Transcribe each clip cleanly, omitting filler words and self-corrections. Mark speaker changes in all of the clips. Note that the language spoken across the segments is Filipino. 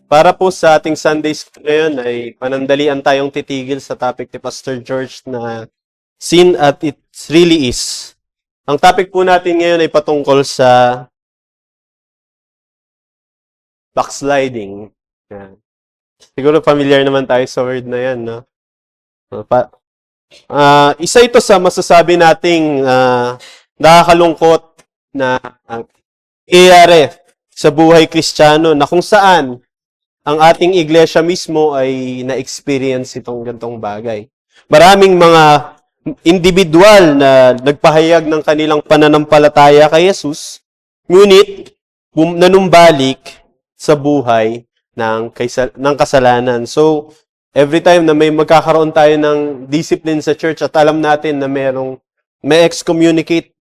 Speaker 1: Para po sa ating Sunday School ngayon ay panandalian tayong titigil sa topic ni Pastor George na Sin at It Really Is. Ang topic po natin ngayon ay patungkol sa backsliding. Yan. Siguro familiar naman tayo sa word na yan, no? Isa ito sa masasabi nating nakakalungkot na nangyayari sa buhay Kristiyano na kung saan ang ating iglesia mismo ay na-experience itong gantong bagay. Maraming mga individual na nagpahayag ng kanilang pananampalataya kay Jesus, ngunit nanumbalik sa buhay ng kasalanan. So, every time na may magkakaroon tayo ng discipline sa church at alam natin na may excommunicate,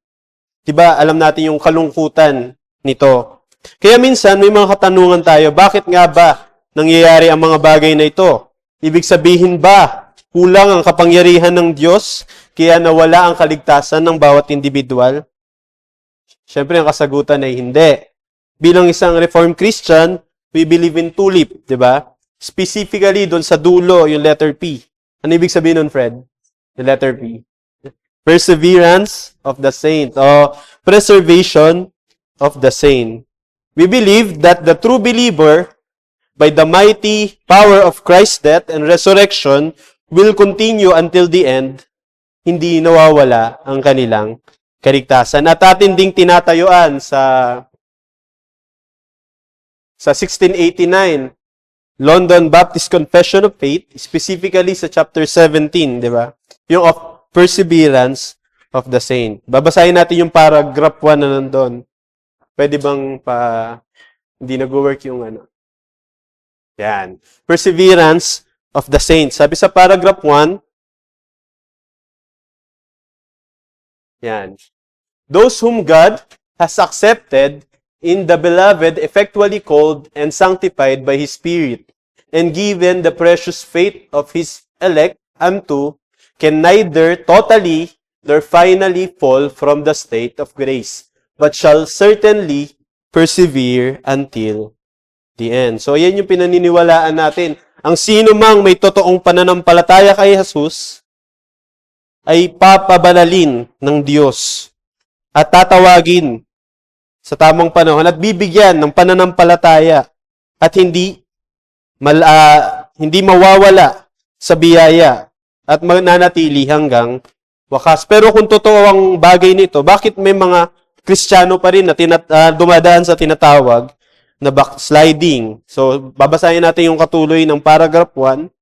Speaker 1: diba, alam natin yung kalungkutan nito. Kaya minsan, may mga katanungan tayo, bakit nga ba nangyayari ang mga bagay na ito? Ibig sabihin ba, kulang ang kapangyarihan ng Diyos, kaya nawala ang kaligtasan ng bawat individual? Siyempre, ang kasagutan ay hindi. Bilang isang Reformed Christian, we believe in tulip, di ba? Specifically, doon sa dulo, yung letter P. Ano ibig sabihin nun, Fred? The letter P. Perseverance of the saint, o preservation of the saint. We believe that the true believer, by the mighty power of Christ's death and resurrection, will continue until the end, hindi nawawala ang kanilang kaligtasan. At atin ding tinatayuan sa 1689, London Baptist Confession of Faith, specifically sa chapter 17, di ba? Yung of perseverance of the saint. Babasahin natin yung paragraph 1 na nandun. Pwede bang hindi nag-work yung ano? Yan. Perseverance of the saints. Sabi sa paragraph 1, yan. Those whom God has accepted in the beloved, effectually called and sanctified by His Spirit, and given the precious faith of His elect unto, can neither totally nor finally fall from the state of grace, but shall certainly persevere until the end. So, yan yung pinaniniwalaan natin. Ang sino mang may totoong pananampalataya kay Jesus ay papabanalin ng Diyos at tatawagin sa tamang panahon at bibigyan ng pananampalataya at hindi mawawala sa biyaya at mananatili hanggang wakas. Pero kung totoo ang bagay nito, bakit may mga Kristiyano pa rin na dumadaan sa tinatawag na backsliding? So, babasahin natin yung katuloy ng paragraph 1.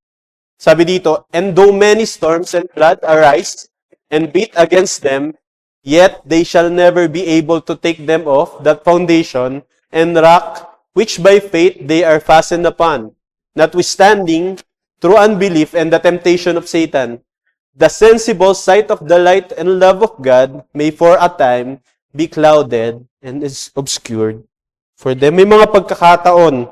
Speaker 1: Sabi dito, and though many storms and flood arise and beat against them, yet they shall never be able to take them off that foundation and rock which by faith they are fastened upon, notwithstanding through unbelief and the temptation of Satan, the sensible sight of the light and love of God may for a time be clouded and is obscured for them. May mga pagkakataon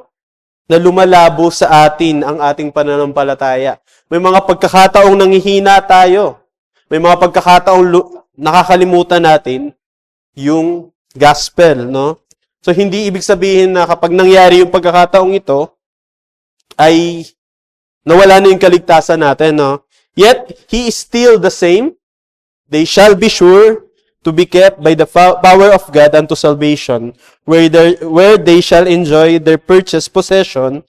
Speaker 1: na lumalabo sa atin ang ating pananampalataya. May mga pagkakataong nanghihina tayo. May mga pagkakataong nakakalimutan natin yung gospel, no? So, hindi ibig sabihin na kapag nangyari yung pagkakataong ito, ay nawala na yung kaligtasan natin, no? Yet, He is still the same. They shall be sure to be kept by the power of God unto salvation, where they shall enjoy their purchased possession,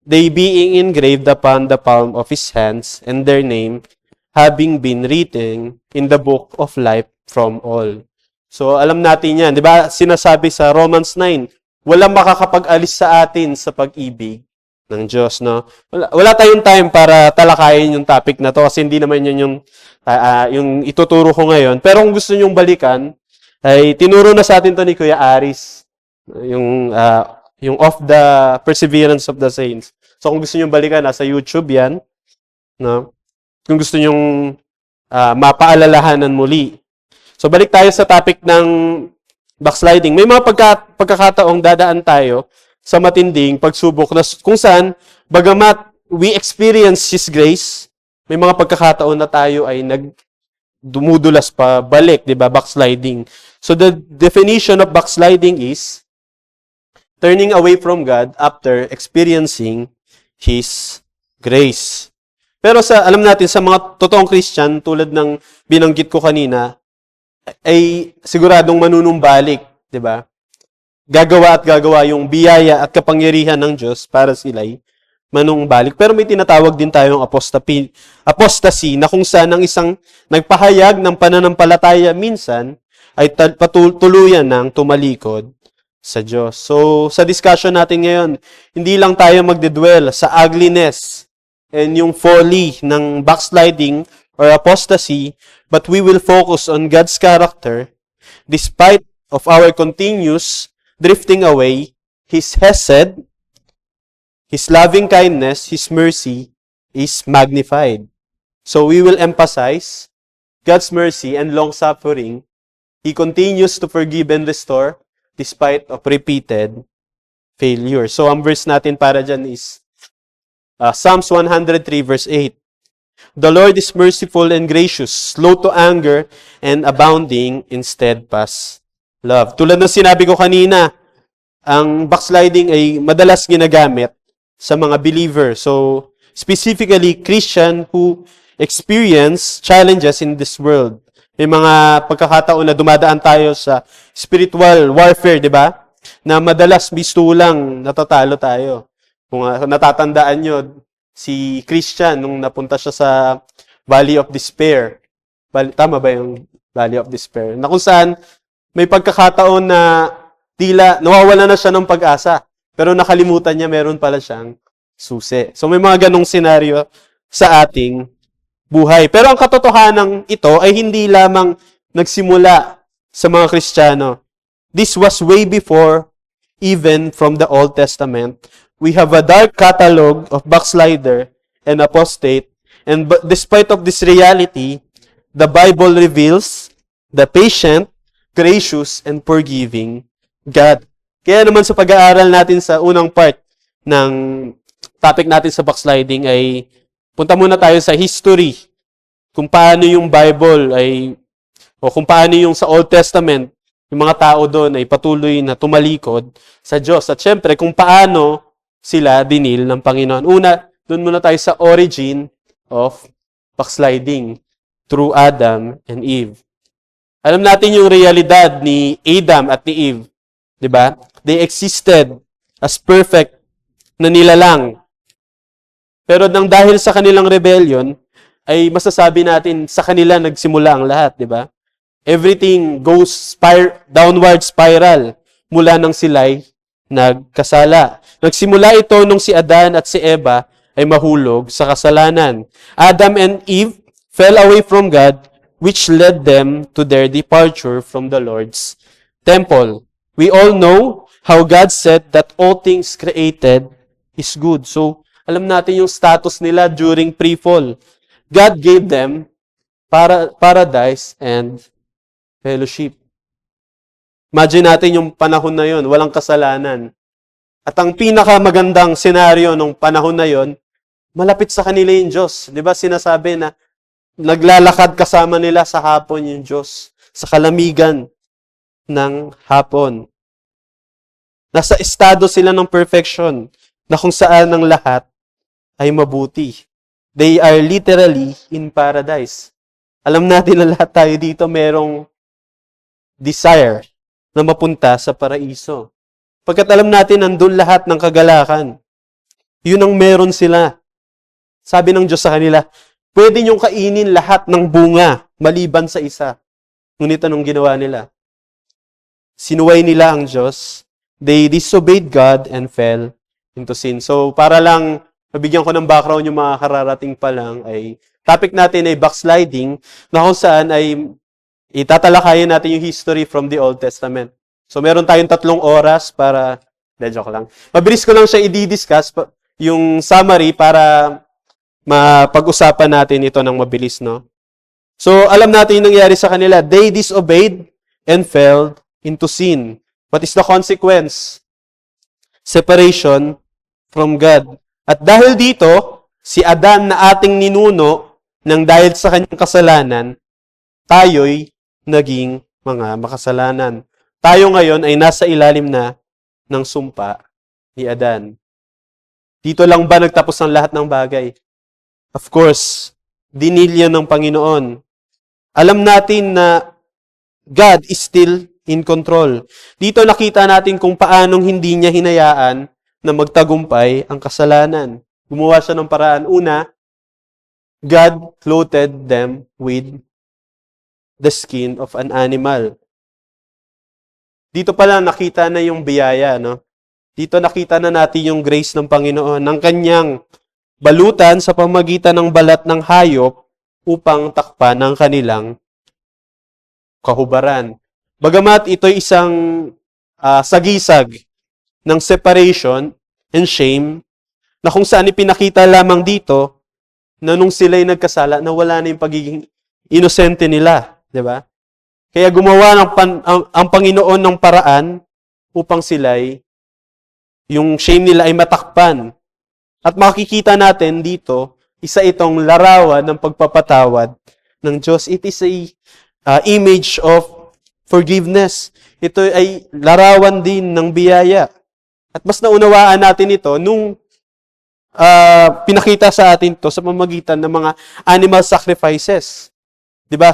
Speaker 1: they being engraved upon the palm of His hands, and their name having been written in the book of life from all. So, alam natin yan. Di ba, sinasabi sa Romans 9, walang makakapag-alis sa atin sa pag-ibig ng Diyos, no? Wala tayong time para talakayin yung topic na to kasi hindi naman yun yung ituturo ko ngayon. Pero kung gusto nyong balikan, ay tinuro na sa atin to ni Kuya Aris, yung of the perseverance of the saints. So kung gusto nyong balikan, nasa YouTube yan, no? Kung gusto nyong mapaalalahanan muli. So balik tayo sa topic ng backsliding. May mga pagkakataong dadaan tayo sa matinding pagsubok na kung saan, bagamat we experience His grace, may mga pagkakataon na tayo ay dumudulas pa balik, di ba? Backsliding. So the definition of backsliding is turning away from God after experiencing His grace. Pero alam natin, sa mga totoong Christian, tulad ng binanggit ko kanina, ay siguradong manunumbalik, di ba? Gagawa at gagawa yung biyaya at kapangyarihan ng Diyos para sila'y manunumbalik. Pero may tinatawag din tayong apostasy na kung saan ang isang nagpahayag ng pananampalataya minsan ay tuluyan ng tumalikod sa Diyos. So, sa discussion natin ngayon, hindi lang tayo magdedwell sa ugliness and yung folly ng backsliding or apostasy, but we will focus on God's character despite of our continuous drifting away. His hesed, His loving kindness, His mercy is magnified. So we will emphasize God's mercy and long-suffering. He continues to forgive and restore despite of repeated failure. So ang verse natin para dyan is Psalms 103 verse 8. The Lord is merciful and gracious, slow to anger, and abounding in steadfast love. Tulad ng sinabi ko kanina, ang backsliding ay madalas ginagamit sa mga believer. So, specifically, Christian who experience challenges in this world. May mga pagkakataon na dumadaan tayo sa spiritual warfare, di ba? Na madalas bistulang natatalo tayo. Kung natatandaan nyo, si Christian, nung napunta siya sa Valley of Despair, tama ba yung Valley of Despair? Na kung saan, may pagkakataon na tila nawawala na siya ng pag-asa, pero nakalimutan niya meron pala siyang susi. So may mga ganong senaryo sa ating buhay. Pero ang katotohanan ito ay hindi lamang nagsimula sa mga Kristiyano. This was way before even from the Old Testament. We have a dark catalog of backslider and apostate, and despite of this reality, the Bible reveals the patient, gracious, and forgiving God. Kaya naman sa pag-aaral natin sa unang part ng topic natin sa backsliding ay punta muna tayo sa history. Kung paano yung Bible o kung paano yung sa Old Testament, yung mga tao doon ay patuloy na tumalikod sa Diyos. At syempre, kung paano sila dinil ng Panginoon. Una, doon muna tayo sa origin of backsliding through Adam and Eve. Alam natin yung realidad ni Adam at ni Eve. Diba? They existed as perfect na nilalang. Pero dahil sa kanilang rebellion, ay masasabi natin sa kanila nagsimula ang lahat, diba? Everything goes downward spiral mula nang sila'y nagkasala. Nagsimula ito nung si Adan at si Eva ay mahulog sa kasalanan. Adam and Eve fell away from God, which led them to their departure from the Lord's temple. We all know how God said that all things created is good. So, alam natin yung status nila during pre-fall. God gave them paradise and fellowship. Imagine natin yung panahon na yon, walang kasalanan. At ang pinakamagandang senaryo nung panahon na yon, malapit sa kanila yung Diyos. Di ba sinasabi na naglalakad kasama nila sa hapon yung Diyos, sa kalamigan ng hapon. Nasa estado sila ng perfection na kung saan ang lahat ay mabuti. They are literally in paradise. Alam natin na lahat tayo dito merong desire na mapunta sa paraiso. Pagkat alam natin nandun lahat ng kagalakan. Yun ang meron sila. Sabi ng Diyos sa kanila, pwede niyong kainin lahat ng bunga maliban sa isa. Ngunit anong ginawa nila? Sinuway nila ang Diyos. They disobeyed God and fell into sin. So, para lang mabigyan ko ng background yung mga kararating pa lang, ay topic natin ay backsliding, na kung saan ay itatalakayin natin yung history from the Old Testament. So, meron tayong 3 oras para, joke lang. Mabilis ko lang siya i-discuss, yung summary para mapag-usapan natin ito ng mabilis, no? So, alam natin yung nangyari sa kanila. They disobeyed and fell into sin. What is the consequence? Separation from God. At dahil dito, si Adan na ating ninuno, nang dahil sa kanyang kasalanan, tayo'y naging mga makasalanan. Tayo ngayon ay nasa ilalim na ng sumpa ni Adan. Dito lang ba nagtapos ang lahat ng bagay? Of course, dinilya ng Panginoon. Alam natin na God is still in control. Dito nakita natin kung paanong hindi niya hinayaan na magtagumpay ang kasalanan. Gumawa siya ng paraan. Una, God clothed them with the skin of an animal. Dito pala nakita na yung biyaya, no? Dito nakita na natin yung grace ng Panginoon, ng kanyang balutan sa pamagitan ng balat ng hayop upang takpan ang kanilang kahubaran. Bagamat ito'y isang sagisag ng separation and shame, na kung saan ipinakita lamang dito na nung sila'y nagkasala, na wala na yung pagiging inosente nila. Diba? Kaya gumawa ang Panginoon ng paraan upang sila'y, yung shame nila ay matakpan. At makikita natin dito, isa itong larawan ng pagpapatawad ng Diyos. It is a image of forgiveness. Ito ay larawan din ng biyaya. At mas naunawaan natin ito nung pinakita sa atin to sa pamamagitan ng mga animal sacrifices. Diba?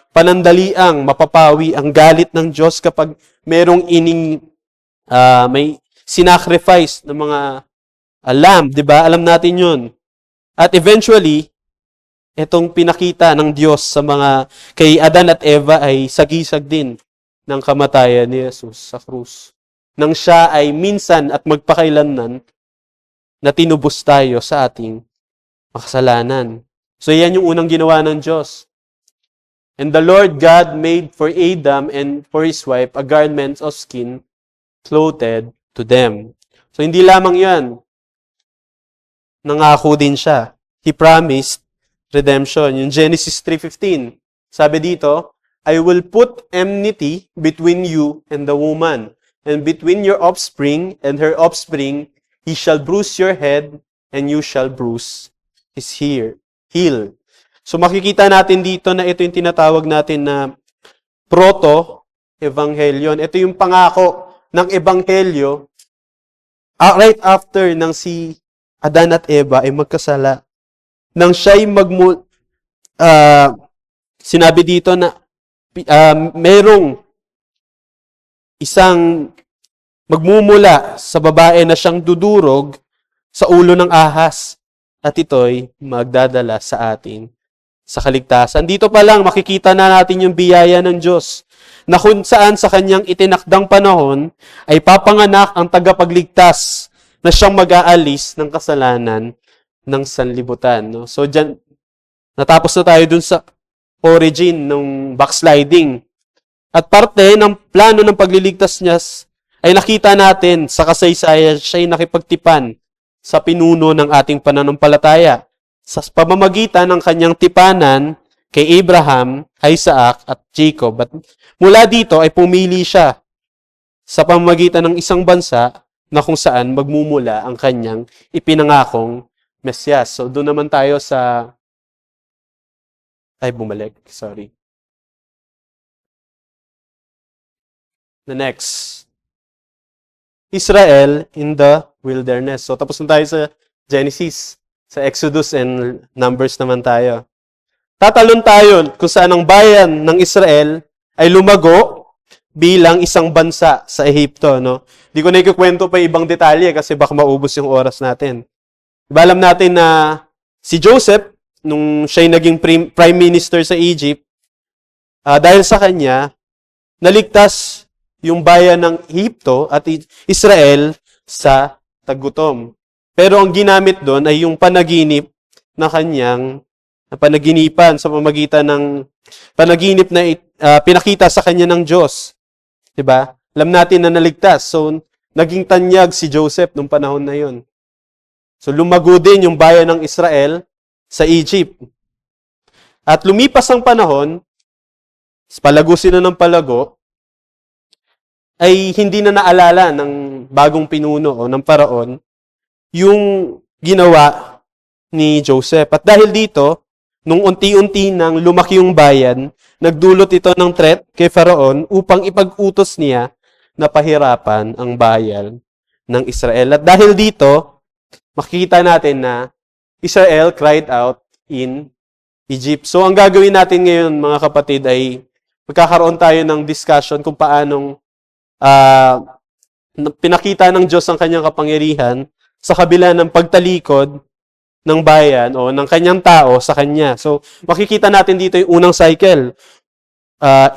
Speaker 1: Panandaliang mapapawi ang galit ng Diyos kapag merong may sinacrifice ng mga lamb, 'di ba? Alam natin 'yun. At eventually, itong pinakita ng Diyos sa mga kay Adan at Eva ay sagisag din ng kamatayan ni Jesus sa krus. Nang siya ay minsan at magpakailanman na tinubos tayo sa ating makasalanan. So yan yung unang ginawa ng Diyos. And the Lord God made for Adam and for his wife a garment of skin clothed to them. So hindi lamang yan. Nangako din siya. He promised redemption. Yung Genesis 3:15. Sabi dito, I will put enmity between you and the woman, and between your offspring and her offspring. He shall bruise your head, and you shall bruise his heel. So makikita natin dito na ito yung tinatawag natin na proto-evangelion. Ito yung pangako ng ebanghelyo right after nang si Adan at Eva ay magkasala. Nang siya'y sinabi dito na merong isang magmumula sa babae na siyang dudurog sa ulo ng ahas at ito'y magdadala sa atin sa kaligtasan. Dito pa lang makikita na natin yung biyaya ng Diyos na kung saan sa kanyang itinakdang panahon ay papanganak ang tagapagligtas na siyang mag-aalis ng kasalanan ng sanlibutan. No? So dyan, natapos na tayo dun sa origin ng backsliding. At parte ng plano ng pagliligtas niya ay nakita natin sa kasaysayan, siya'y nakipagtipan sa pinuno ng ating pananampalataya. Sa pamamagitan ng kanyang tipanan kay Abraham, Isaac, at Jacob. At mula dito ay pumili siya sa pamamagitan ng isang bansa na kung saan magmumula ang kanyang ipinangakong Mesyas. So doon naman tayo sa... bumalik. Sorry. The next. Israel in the wilderness. So tapos na tayo sa Genesis. Sa Exodus and Numbers naman tayo. Tatalon tayo kung saan ang bayan ng Israel ay lumago bilang isang bansa sa Ehipto. No? Di ko na ikukwento pa ibang detalye kasi baka maubos yung oras natin. Diba alam natin na si Joseph, nung siya'y naging prime minister sa Egypt, dahil sa kanya, naligtas yung bayan ng Ehipto at Israel sa tagutom. Pero ang ginamit doon ay yung panaginip na kanyang panaginipan sa pamamagitan ng panaginip na pinakita sa kanya ng Diyos. Diba? Alam natin na naligtas. So, naging tanyag si Joseph nung panahon na yon. So, lumago din yung bayan ng Israel sa Egypt. At lumipas ang panahon, palago sila ng palago, ay hindi na naalala ng bagong pinuno o ng paraon yung ginawa ni Joseph. At dahil dito, nung unti-unti nang lumaki yung bayan, nagdulot ito ng threat kay Faraon upang ipag-utos niya napahirapan ang bayan ng Israel. At dahil dito, makikita natin na Israel cried out in Egypt. So, ang gagawin natin ngayon, mga kapatid, ay magkakaroon tayo ng discussion kung paanong pinakita ng Diyos ang kanyang kapangyarihan sa kabila ng pagtalikod ng bayan o ng kanyang tao sa kanya. So, makikita natin dito yung unang cycle.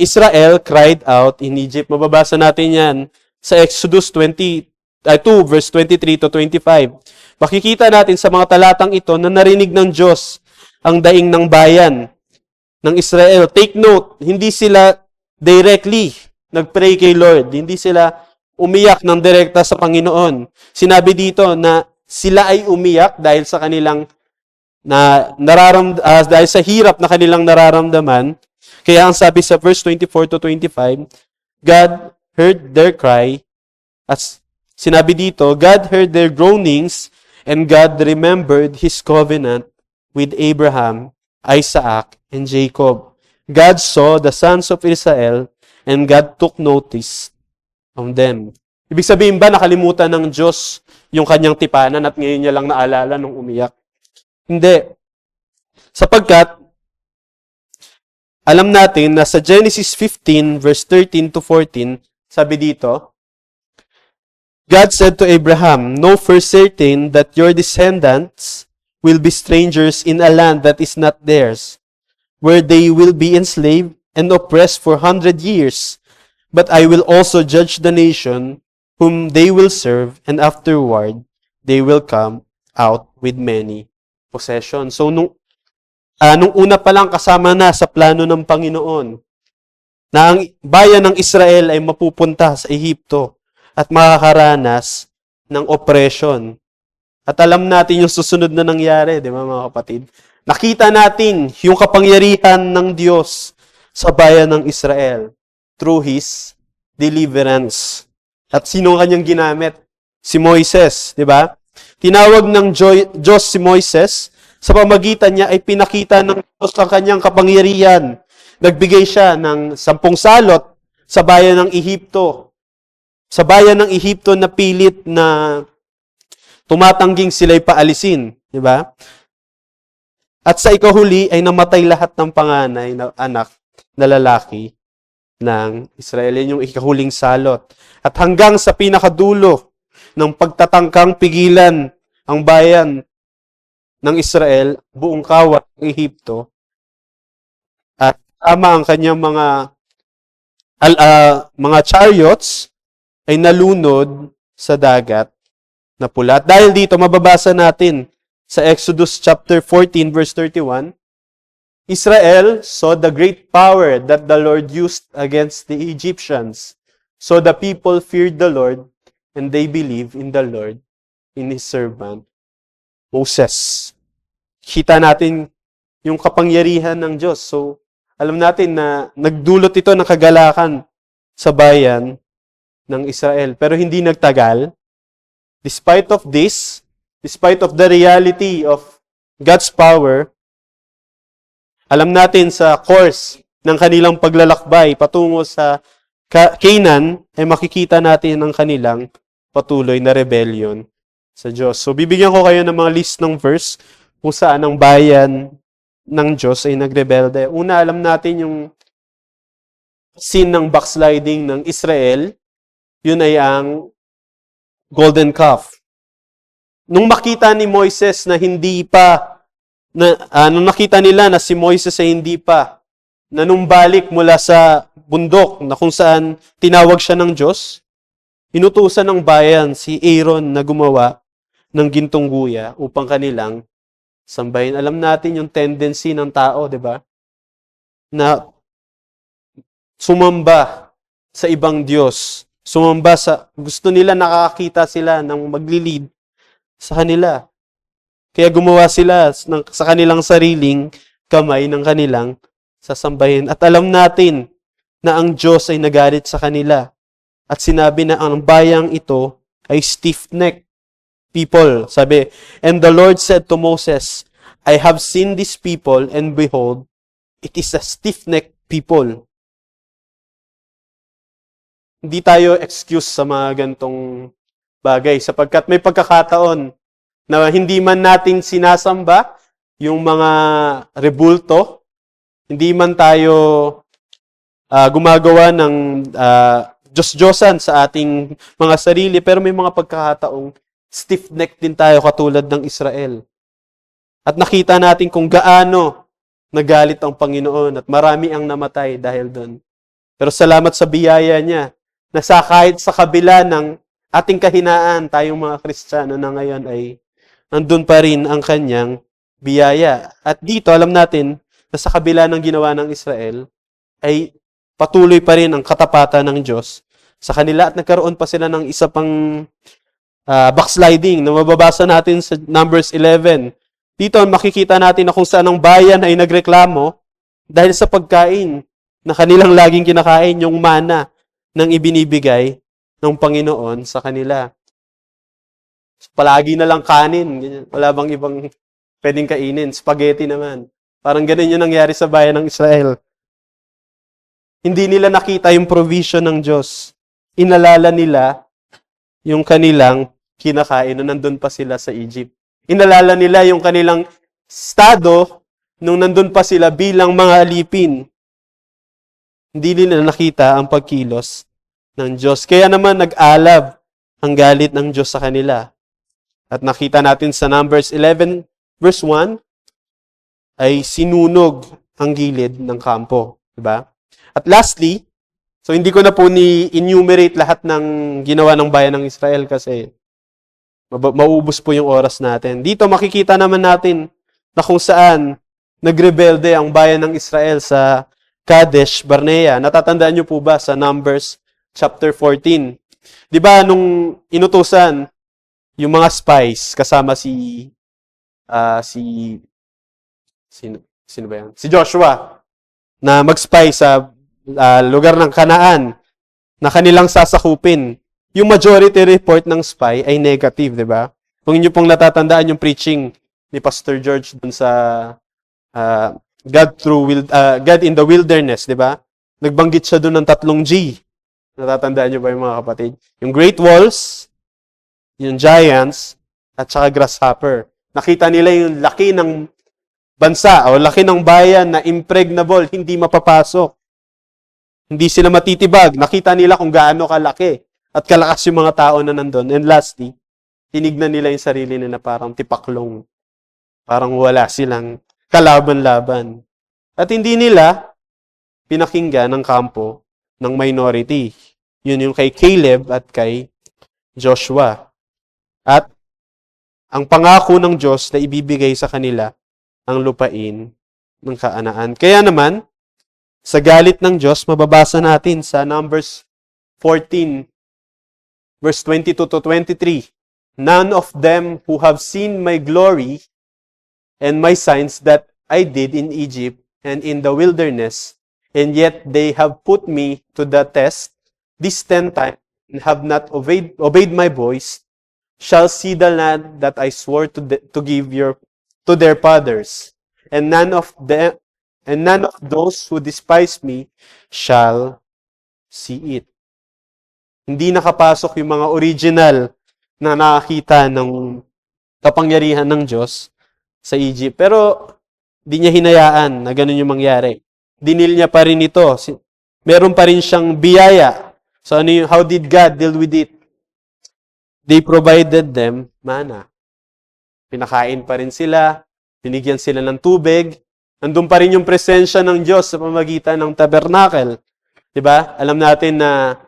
Speaker 1: Israel cried out in Egypt. Mababasa natin yan sa Exodus 2, verse 23 to 25. Makikita natin sa mga talatang ito na narinig ng Diyos ang daing ng bayan ng Israel. Take note, hindi sila directly nagpray kay Lord. Hindi sila umiyak ng direkta sa Panginoon. Sinabi dito na sila ay umiyak dahil sa kanilang dahil sa hirap na kanilang nararamdaman. Kaya ang sabi sa verse 24 to 25, God heard their cry. At sinabi dito, God heard their groanings and God remembered His covenant with Abraham, Isaac, and Jacob. God saw the sons of Israel and God took notice of them. Ibig sabihin ba nakalimutan ng Diyos yung kanyang tipanan at ngayon niya lang naalala nung umiyak? Hindi. Sapagkat, alam natin na sa Genesis 15, verse 13 to 14, sabi dito, God said to Abraham, know for certain that your descendants will be strangers in a land that is not theirs, where they will be enslaved and oppressed for 100 years. But I will also judge the nation whom they will serve, and afterward they will come out with many possessions. So, nung una pa lang kasama na sa plano ng Panginoon na ang bayan ng Israel ay mapupunta sa Ehipto at makakaranas ng oppression. At alam natin yung susunod na nangyari, di ba mga kapatid? Nakita natin yung kapangyarihan ng Diyos sa bayan ng Israel through His deliverance. At sino kanyang ginamit? Si Moises, di ba? Tinawag ng Diyos si Moises, sa pamagitan niya ay pinakita ng Diyos ang kanyang kapangyarihan. Nagbigay siya ng 10 salot sa bayan ng Ehipto. Sa bayan ng Ehipto na pilit na tumatangging sila'y paalisin. Di ba? At sa ikahuli ay namatay lahat ng panganay na anak na lalaki ng Israel. Yan yung ikahuling salot. At hanggang sa pinakadulo ng pagtatangkang pigilan ang bayan ng Israel, buong kawat ng Ehipto, at tama ang kanyang mga chariots ay nalunod sa dagat na pula. At dahil dito, mababasa natin sa Exodus chapter 14, verse 31, Israel saw the great power that the Lord used against the Egyptians. So the people feared the Lord, and they believed in the Lord, in His servant Moses. Kita natin yung kapangyarihan ng Diyos. So, alam natin na nagdulot ito ng kagalakan sa bayan ng Israel. Pero hindi nagtagal. Despite of this, despite of the reality of God's power, alam natin sa course ng kanilang paglalakbay patungo sa Canaan, ay makikita natin ang kanilang patuloy na rebellion sa Diyos. So, bibigyan ko kayo ng mga list ng verse kung saan ang bayan ng Diyos ay nagrebelde. Una, alam natin yung sin ng backsliding ng Israel. Yun ay ang golden calf. Nung makita ni Moises na nung nakita nila na si Moises ay hindi pa nanumbalik mula sa bundok na kung saan tinawag siya ng Diyos, inutusan ng bayan si Aaron na gumawa ng gintong guya upang kanilang sambahin. Alam natin yung tendency ng tao, di ba? Na sumamba sa ibang Diyos. Gusto nila nakakita sila ng maglilid sa kanila. Kaya gumawa sila sa kanilang sariling kamay ng kanilang sasambahin. At alam natin na ang Diyos ay nagalit sa kanila. At sinabi na ang bayang ito ay stiff-necked people. Sabi, and the Lord said to Moses, I have seen this people, and behold, it is a stiff-necked people. hindi tayo excuse sa mga gantong bagay sapagkat may pagkakataon na hindi man natin sinasamba yung mga rebulto, hindi man tayo gumagawa ng Diyos-Diyosan sa ating mga sarili, pero may mga pagkakataong stiff-neck din tayo katulad ng Israel. At nakita natin kung gaano nagalit ang Panginoon at marami ang namatay dahil doon. Pero salamat sa biyaya niya na kahit sa kabila ng ating kahinaan, tayong mga Kristiyano na ngayon ay nandun pa rin ang kanyang biyaya. At dito, alam natin na sa kabila ng ginawa ng Israel, ay patuloy pa rin ang katapatan ng Diyos sa kanila at nagkaroon pa sila ng isa pang backsliding na mababasa natin sa Numbers 11. Dito, makikita natin na kung saan ang bayan ay nagreklamo dahil sa pagkain na kanilang laging kinakain, yung mana nang ibinibigay ng Panginoon sa kanila. Palagi na lang kanin. Ganyan. Wala bang ibang pwedeng kainin? Spaghetti naman. Parang ganun yung nangyari sa bayan ng Israel. Hindi nila nakita yung provision ng Diyos. Inalala nila yung kanilang kinakain nung nandun pa sila sa Egypt. Inalala nila yung kanilang estado nung nandun pa sila bilang mga alipin. Hindi nila nakita ang pagkilos ng Diyos. Kaya naman nag-alab ang galit ng Diyos sa kanila. At nakita natin sa Numbers 11 verse 1 ay sinunog ang gilid ng kampo. Diba? At lastly, so hindi ko na po ni-enumerate lahat ng ginawa ng bayan ng Israel kasi maubos po yung oras natin. Dito makikita naman natin na kung saan nagrebelde ang bayan ng Israel sa Kadesh Barnea. Natatandaan niyo po ba sa Numbers chapter 14? Di ba nung inutusan yung mga spies kasama sino ba yan? Si Joshua na mag-spy sa lugar ng Kanaan na kanilang sasakupin. Yung majority report ng spy ay negative, di ba? Kung inyo pong natatandaan yung preaching ni Pastor George dun sa God in the Wilderness, di ba? Nagbanggit siya dun ng 3 G. Natatandaan niyo ba yung mga kapatid? Yung Great Walls, yung Giants, at saka Grasshopper. Nakita nila yung laki ng bansa o laki ng bayan na impregnable, hindi mapapasok. Hindi sila matitibag. Nakita nila kung gaano kalaki at kalakas yung mga tao na nandun. And lastly, tinignan nila yung sarili nila parang tipaklong. Parang wala silang kalaban-laban. At hindi nila pinakinggan ang kampo ng minority. Yun yung kay Caleb at kay Joshua. At ang pangako ng Diyos na ibibigay sa kanila ang lupain ng Kaanaan. Kaya naman, sa galit ng Diyos, mababasa natin sa Numbers 14, verse 22 to 23. None of them who have seen my glory and my signs that I did in Egypt and in the wilderness, and yet they have put me to the test this 10 times and have not obeyed my voice, shall see the land that I swore to give to their fathers, and none of those who despise me shall see it. Hindi nakapasok yung mga original na nakakita ng kapangyarihan ng Diyos sa Egypt. Pero di niya hinayaan na ganun yung mangyari. Dinil niya pa rin ito. Meron pa rin siyang biyaya. So how did God deal with it? They provided them manna. Pinakain pa rin sila, binigyan sila ng tubig, nandun pa rin yung presensya ng Diyos sa pamagitan ng tabernacle. Diba? Alam natin na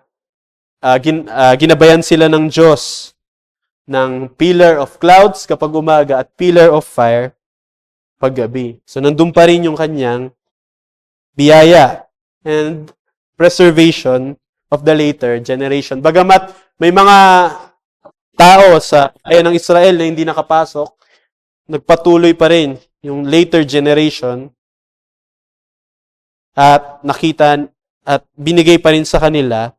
Speaker 1: ginabayan sila ng Diyos ng pillar of clouds kapag umaga at pillar of fire paggabi. So nandun pa rin yung kanyang biyaya and preservation of the later generation. Bagamat may mga tao sa bayan ng Israel na hindi nakapasok, nagpatuloy pa rin yung later generation at nakita at binigay pa rin sa kanila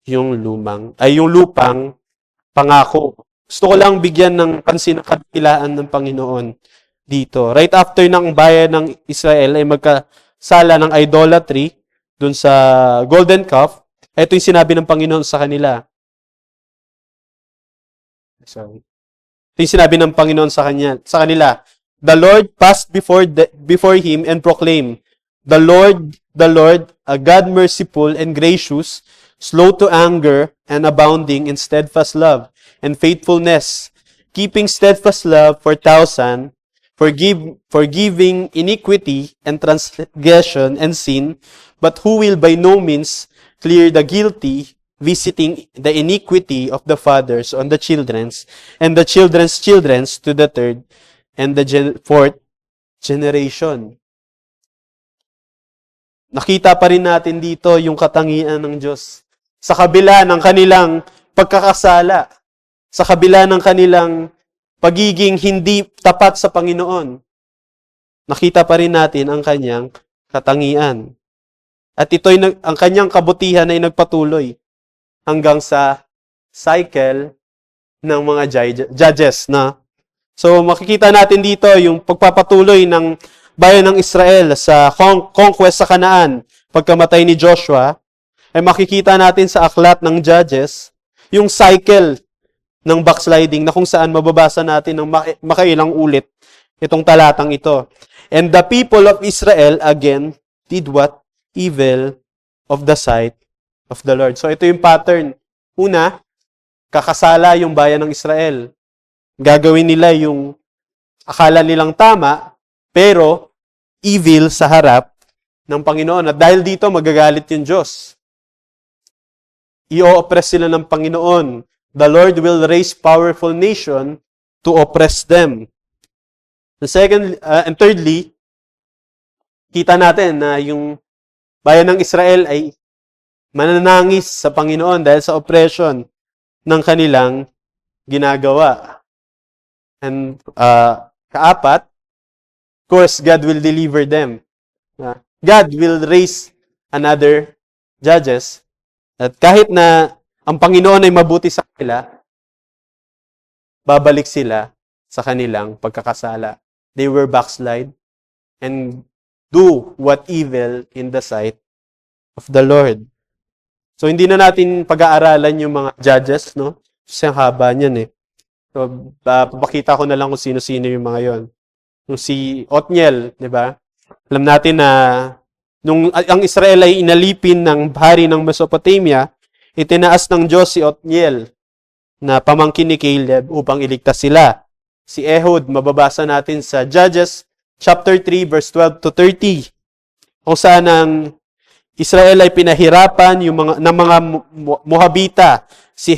Speaker 1: yung lupang pangako. Gusto ko lang bigyan ng pansin ang kadakilaan ng Panginoon dito. Right after ng bayan ng Israel ay magkasala ng idolatry dun sa golden calf, Ito yung sinabi ng Panginoon sa kanila. Sorry. Ito yung sinabi ng Panginoon sa kanila. The Lord passed before him and proclaimed, the Lord, a God merciful and gracious, slow to anger and abounding in steadfast love and faithfulness, keeping steadfast love for thousands, forgiving iniquity and transgression and sin, but who will by no means clear the guilty, visiting the iniquity of the fathers on the children's, and the children's children's to the third and the fourth generation. Nakita pa rin natin dito yung katangian ng Diyos. Sa kabila ng kanilang pagkakasala, sa kabila ng kanilang pagiging hindi tapat sa Panginoon, nakita pa rin natin ang kanyang katangian. At ang kanyang kabutihan ay nagpatuloy hanggang sa cycle ng mga judges na. So makikita natin dito yung pagpapatuloy ng bayan ng Israel sa conquest sa Canaan pagkamatay ni Joshua, ay makikita natin sa aklat ng Judges yung cycle ng backsliding na kung saan mababasa natin ng makailang ulit itong talatang ito. And the people of Israel again did what? Evil of the sight of the Lord. So ito yung pattern. Una, kakasala yung bayan ng Israel. Gagawin nila yung akala nilang tama, pero evil sa harap ng Panginoon. At dahil dito, magagalit yung Diyos. I-oppress sila ng Panginoon. The Lord will raise powerful nation to oppress them. And thirdly, kita natin na yung bayan ng Israel ay mananangis sa Panginoon dahil sa oppression ng kanilang ginagawa. And kaapat, of course, God will deliver them. God will raise another judges. At kahit na ang Panginoon ay mabuti sa kanila, babalik sila sa kanilang pagkakasala. They were backslide and do what evil in the sight of the Lord. So, hindi na natin pag-aaralan yung mga judges, no? Kasi ang haba niyan eh. So, papakita ko na lang kung sino-sino yung mga yon. Yung si Othniel, di ba? Alam natin na nung ang Israel ay inalipin ng hari ng Mesopotamia, itinaas ng Diyos si Othniel na pamangkin ni Caleb upang iligtas sila. Si Ehud, mababasa natin sa Judges chapter 3 verse 12 to 30. Kung saan ang Israel ay pinahirapan ng mga Moabita. Si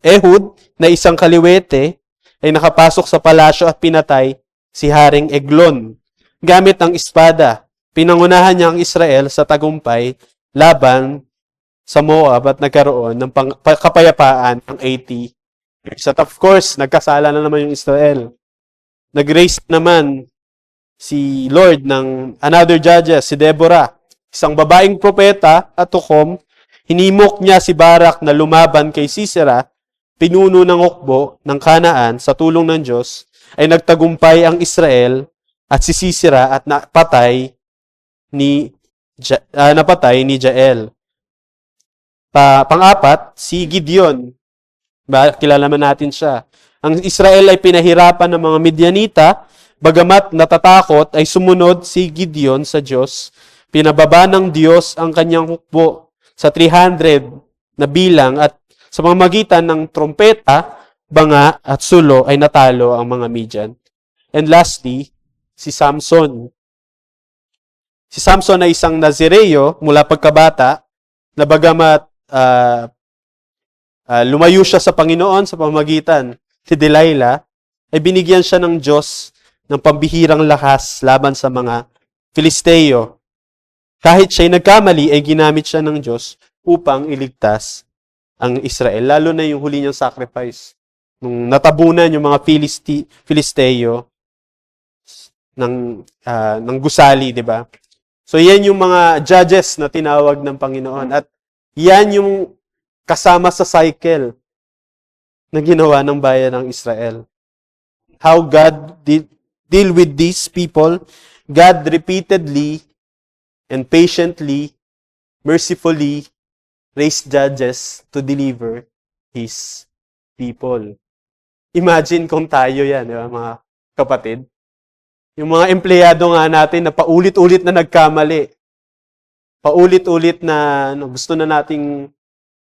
Speaker 1: Ehud na isang kaliwete ay nakapasok sa palasyo at pinatay si Haring Eglon. Gamit ang espada, pinangunahan niya ang Israel sa tagumpay laban sa Moab at nagkaroon ng kapayapaan ang 80 years. At of course, nagkasala na naman yung Israel. Nag-raise naman si Lord ng another judges, si Deborah, isang babaeng propeta at tukom. Hinimok niya si Barak na lumaban kay Sisera, pinuno ng hukbo ng Kanaan sa tulong ng Diyos, ay nagtagumpay ang Israel at si Sisera at napatay ni Jael. Pang-apat, si Gideon. Kilala man natin siya. Ang Israel ay pinahirapan ng mga Midianita, bagamat natatakot ay sumunod si Gideon sa Diyos. Pinababa ng Diyos ang kanyang hukbo sa 300 na bilang at sa pamamagitan ng trompeta, banga at sulo ay natalo ang mga Midian. And lastly, si Samson. Si Samson ay isang Nazireo mula pagkabata na bagamat lumayo siya sa Panginoon sa pamamagitan si Delilah, ay binigyan siya ng Diyos ng pambihirang lakas laban sa mga Filisteo. Kahit siya'y nagkamali, ay ginamit siya ng Diyos upang iligtas ang Israel. Lalo na yung huli niyang sacrifice. Nung natabunan yung mga Filisteo ng gusali, di ba? So, yan yung mga judges na tinawag ng Panginoon. At yan yung kasama sa cycle na ginawa ng bayan ng Israel. How God deal with these people. God repeatedly and patiently, mercifully, raised judges to deliver His people. Imagine kung tayo yan, di ba, mga kapatid? Yung mga empleyado nga natin na paulit-ulit na nagkamali. Paulit-ulit na gusto na nating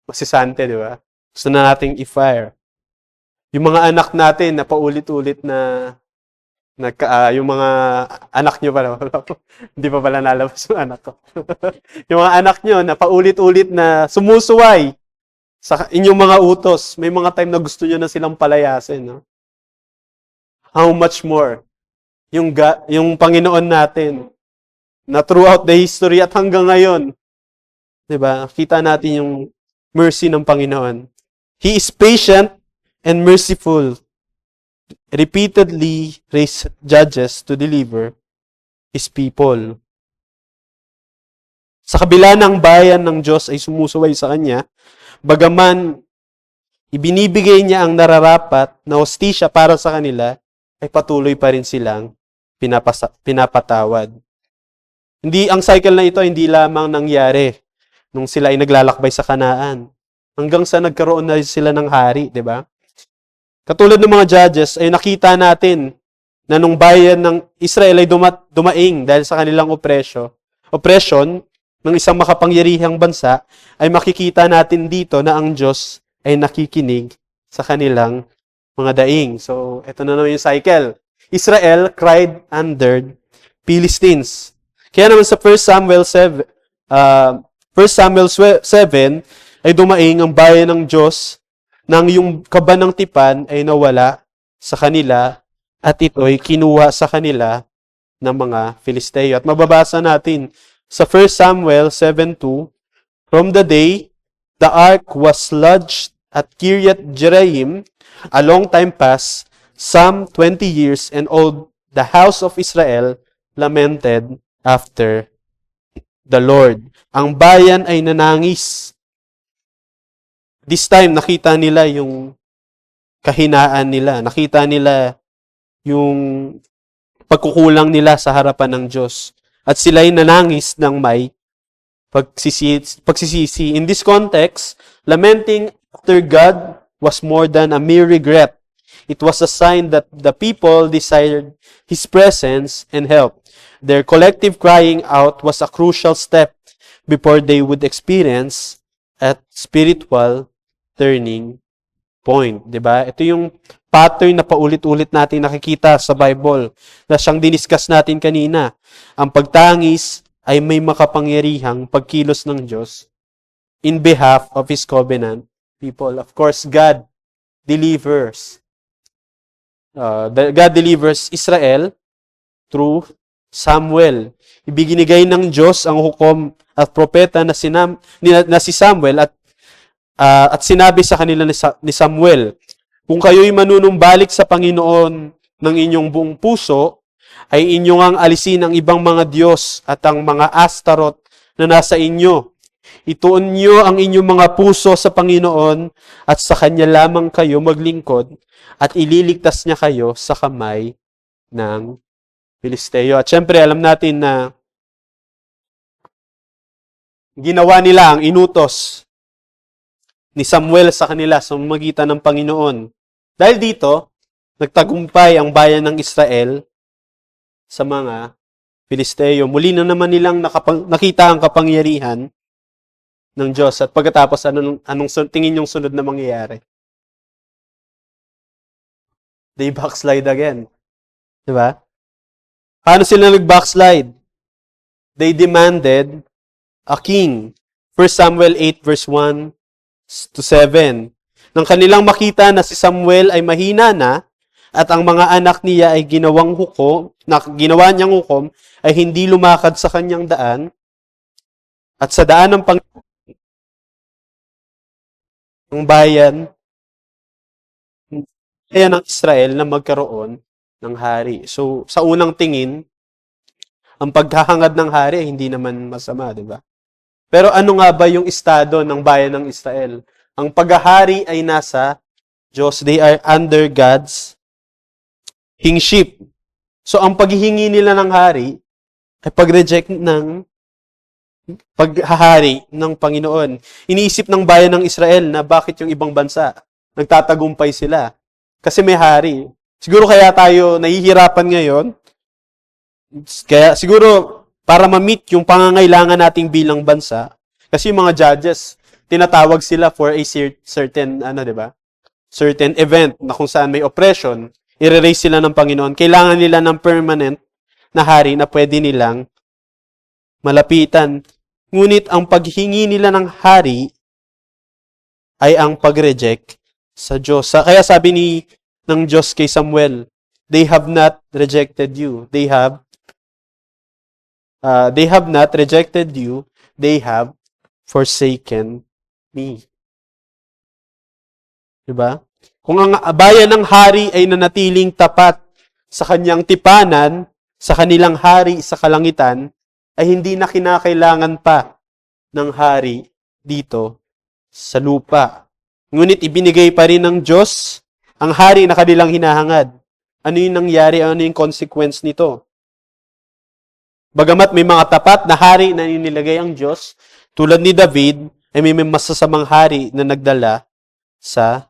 Speaker 1: masisante, di ba? Gusto na nating i-fire. Yung mga anak natin na paulit-ulit na yung mga anak nyo pala, hindi pa pala nalabas yung anak ko. Yung mga anak nyo na paulit-ulit na sumusuway sa inyong mga utos. May mga time na gusto nyo na silang palayasin. No? How much more? Yung Panginoon natin na throughout the history at hanggang ngayon, diba? Kita natin yung mercy ng Panginoon. He is patient and merciful. Repeatedly raised judges to deliver His people. Sa kabila ng bayan ng Diyos ay sumusuway sa Kanya, bagaman ibinibigay niya ang nararapat na hostisya para sa kanila, ay patuloy pa rin silang pinapatawad. Hindi, ang cycle na ito hindi lamang nangyari nung sila ay naglalakbay sa Kanaan. Hanggang sa nagkaroon na sila ng hari, di ba? Katulad ng mga judges, ay nakita natin na nung bayan ng Israel ay dumaing dahil sa kanilang oppression ng isang makapangyarihang bansa, ay makikita natin dito na ang Diyos ay nakikinig sa kanilang mga daing. So, ito na naman yung cycle. Israel cried under Philistines. Kaya naman sa 1 Samuel 7 ay dumaing ang bayan ng Diyos nang yung kaba ng tipan ay nawala sa kanila at ito'y kinuha sa kanila ng mga Filisteo. At mababasa natin sa 1 Samuel 7:2, from the day the ark was lodged at Kiryat Jearim, a long time past, some 20 years, and all the house of Israel lamented after the Lord. Ang bayan ay nanangis. This time, nakita nila yung kahinaan nila. Nakita nila yung pagkukulang nila sa harapan ng Diyos. At sila'y nanangis ng may pagsisisi. In this context, lamenting after God was more than a mere regret. It was a sign that the people desired His presence and help. Their collective crying out was a crucial step before they would experience a spiritual turning point. Diba? Ito yung pattern na paulit-ulit natin nakikita sa Bible na siyang diniscuss natin kanina. Ang pagtangis ay may makapangyarihang pagkilos ng Diyos in behalf of His covenant people. Of course, God delivers. God delivers Israel through Samuel. Ibinigay ng Diyos ang hukom at propeta na si Samuel at sinabi sa kanila ni Samuel, kung kayo'y manunumbalik sa Panginoon ng inyong buong puso, ay inyong ang alisin ang ibang mga Diyos at ang mga Astarot na nasa inyo. Ituon niyo ang inyong mga puso sa Panginoon at sa Kanya lamang kayo maglingkod at ililigtas niya kayo sa kamay ng Filisteo. At syempre, alam natin na ginawa nila ang inutos ni Samuel sa kanila sa magitan ng Panginoon. Dahil dito, nagtagumpay ang bayan ng Israel sa mga Filisteo. Muli na naman nilang nakita ang kapangyarihan ng Diyos. At pagkatapos, anong tingin yung sunod na mangyayari? They backslide again. Diba? Paano sila nag-backslide? They demanded a king. 1 Samuel 8 verse 1 to 7. Nang kanilang makita na si Samuel ay mahina na at ang mga anak niya ay ginawa niyang hukom ay hindi lumakad sa kanyang daan at sa daan ng bayan ng Israel na magkaroon ng hari. So, sa unang tingin, ang paghahangad ng hari ay hindi naman masama, di ba? Pero ano nga ba yung estado ng bayan ng Israel? Ang paghahari ay nasa Diyos. They are under God's kingship. So, ang paghihingi nila ng hari ay pag-reject ng paghahari ng Panginoon. Iniisip ng bayan ng Israel na bakit yung ibang bansa nagtatagumpay sila. Kasi may hari. Siguro kaya tayo nahihirapan ngayon. Kaya siguro para ma-meet yung pangangailangan nating bilang bansa, kasi yung mga judges, tinatawag sila for a certain, di ba? Certain event na kung saan may oppression, i-raise sila ng Panginoon. Kailangan nila ng permanent na hari na pwede nilang malapitan. Ngunit ang paghingi nila ng hari ay ang pag-reject sa Diyos. Kaya sabi ng Diyos kay Samuel, they have not rejected you. They have not rejected you. They have forsaken me. Diba? Kung ang bayan ng hari ay nanatiling tapat sa kanyang tipanan, sa kanilang hari sa kalangitan, ay hindi na kinakailangan pa ng hari dito sa lupa. Ngunit ibinigay pa rin ng Diyos ang hari na kanilang hinahangad. Ano yung nangyari? Ano yung consequence nito? Bagamat may mga tapat na hari na inilagay ang Diyos, tulad ni David, ay may masasamang hari na nagdala sa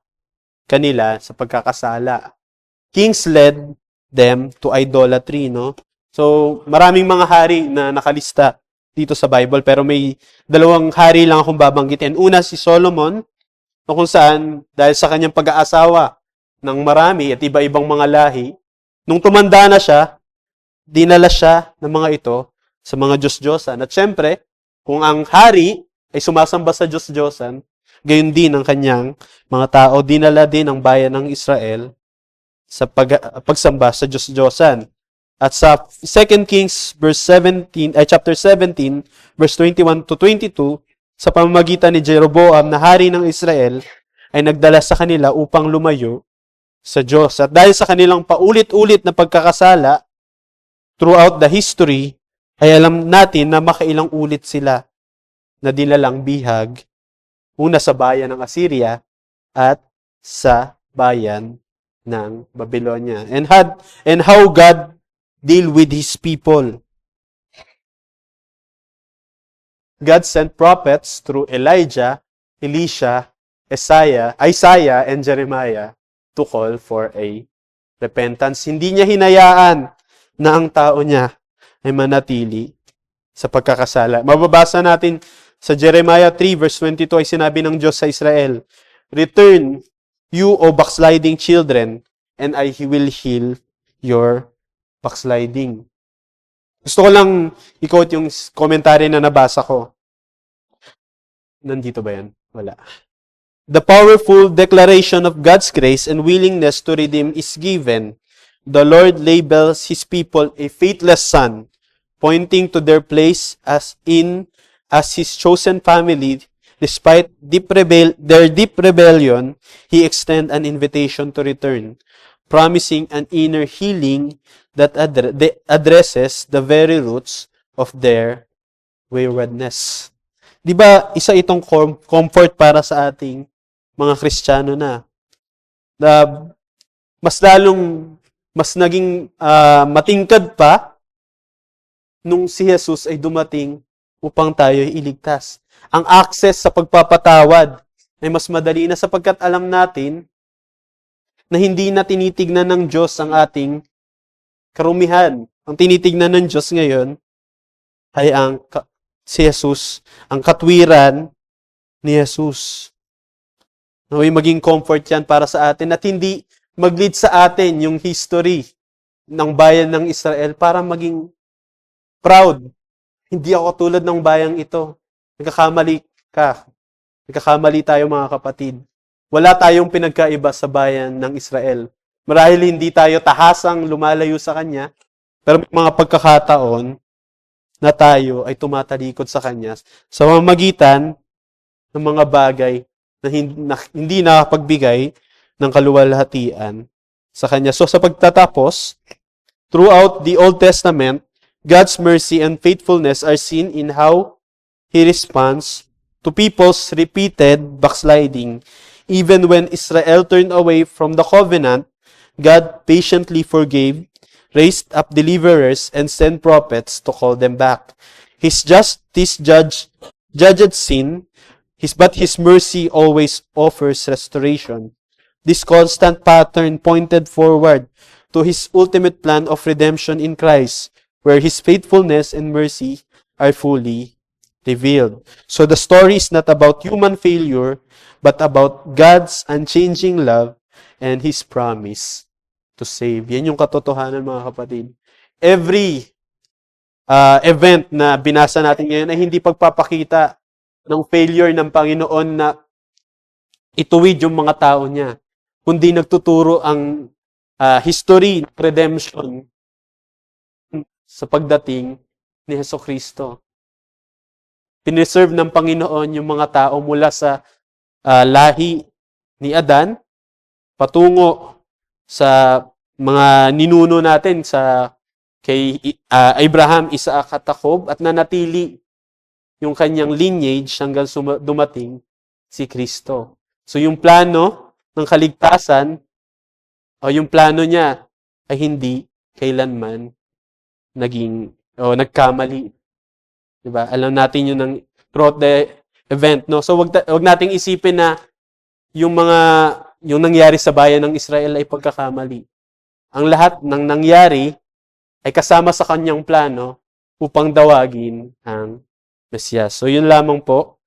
Speaker 1: kanila sa pagkakasala. Kings led them to idolatry, no? So, maraming mga hari na nakalista dito sa Bible, pero may dalawang hari lang akong babanggitin. Una, si Solomon, kung saan, dahil sa kanyang pag-aasawa ng marami at iba-ibang mga lahi, nung tumanda na siya, dinala siya ng mga ito sa mga Diyos-Diyosan. At syempre, kung ang hari ay sumasamba sa Diyos-Diyosan, gayon din ang kanyang mga tao, dinala din ang bayan ng Israel sa pagsamba sa Diyos-Diyosan. At sa 2 Kings chapter 17, verse 21 to 22, sa pamamagitan ni Jeroboam na hari ng Israel, ay nagdala sa kanila upang lumayo sa Diyos. At dahil sa kanilang paulit-ulit na pagkakasala, throughout the history, ay alam natin na makailang ulit sila na dinalang bihag, una sa bayan ng Assyria at sa bayan ng Babylonia. And how God deal with His people. God sent prophets through Elijah, Elisha, Isaiah, and Jeremiah to call for a repentance. Hindi niya hinayaan na ang tao niya ay manatili sa pagkakasala. Mababasa natin sa Jeremiah 3 verse 22 ay sinabi ng Diyos sa Israel, "Return, you o backsliding children, and I will heal your backsliding." Gusto ko lang i-quote yung commentary na nabasa ko. Nandito ba yan? Wala. The powerful declaration of God's grace and willingness to redeem is given. The Lord labels His people a faithless son, pointing to their place as His chosen family. Despite their deep rebellion, He extends an invitation to return, promising an inner healing that addresses the very roots of their waywardness. Di ba, isa itong comfort para sa ating mga Kristiyano na mas naging matingkad pa nung si Jesus ay dumating upang tayo iligtas. Ang access sa pagpapatawad ay mas madali na sapagkat alam natin na hindi na tinitignan ng Diyos ang ating karumihan. Ang tinitignan ng Diyos ngayon ay si Jesus, ang katwiran ni Jesus. Naway maging comfort yan para sa atin at hindi mag-lead sa atin yung history ng bayan ng Israel para maging proud. Hindi ako tulad ng bayang ito. Nagkakamali ka. Nagkakamali tayo mga kapatid. Wala tayong pinagkaiba sa bayan ng Israel. Marahil hindi tayo tahasang lumalayo sa Kanya, pero may mga pagkakataon na tayo ay tumatalikod sa Kanya sa pamamagitan ng mga bagay na hindi nakapagbigay ng kaluwalhatian sa Kanya. So sa pagtatapos, throughout the Old Testament, God's mercy and faithfulness are seen in how He responds to people's repeated backsliding. Even when Israel turned away from the covenant, God patiently forgave, raised up deliverers, and sent prophets to call them back. His justice judged sin, but His mercy always offers restoration. This constant pattern pointed forward to His ultimate plan of redemption in Christ, where His faithfulness and mercy are fully revealed. So the story is not about human failure, but about God's unchanging love and His promise to save. Yan yung katotohanan, mga kapatid. Every event na binasa natin ngayon ay hindi pagpapakita ng failure ng Panginoon na ituwid yung mga tao niya, kundi nagtuturo ang history ng redemption sa pagdating ni Hesukristo. Pineserve ng Panginoon yung mga tao mula sa lahi ni Adan patungo sa mga ninuno natin kay Abraham, Isaac at Jacob, at nanatili yung kanyang lineage hanggang dumating si Kristo. So yung plano ng kaligtasan o yung plano niya ay hindi kailanman nagkamali. Diba? Alam natin yun throughout the event, no? So wag nating isipin na yung nangyari sa bayan ng Israel ay pagkakamali. Ang lahat ng nangyari ay kasama sa kanyang plano upang dawagin ang Mesiyas. So yun lamang po.